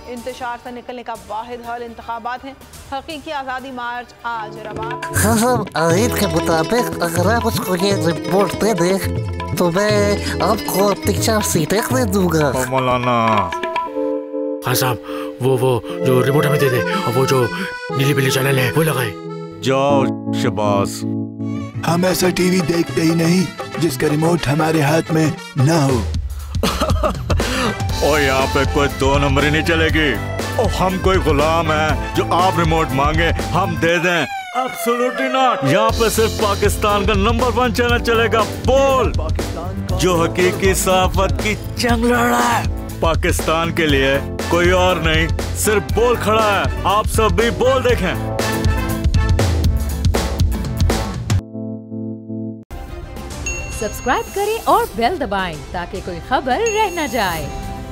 इंतशार से निकलने का वाहिद हल इंतखाबात हैं। हकीकी आज़ादी मार्च आज रवान। खासम आयत के मुताबिक अगर आप उसको ये रिपोर्ट दे दे तो मैं आपको अपनी 4 सीटें दे दूंगा। मौलाना हाँ साहब, वो जो रिमोट हमें दे दे और वो जो नीली पीली चैनल है वो लगाए। जाओ शबाज। हम ऐसा टीवी देखते ही नहीं जिसका रिमोट हमारे हाथ में ना हो। और यहाँ पे कोई 2 नंबरी नहीं चलेगी। और हम कोई गुलाम है जो आप रिमोट मांगे हम दे दें? Absolutely not. यहाँ पे सिर्फ पाकिस्तान का नंबर 1 चैनल चलेगा, बोल, जो हकीकी सहाफत की जंग लड़ रहा है। पाकिस्तान के लिए कोई और नहीं, सिर्फ बोल खड़ा है। आप सब भी बोल देखें। सब्सक्राइब करें और बेल दबाएं ताकि कोई खबर रह न जाए।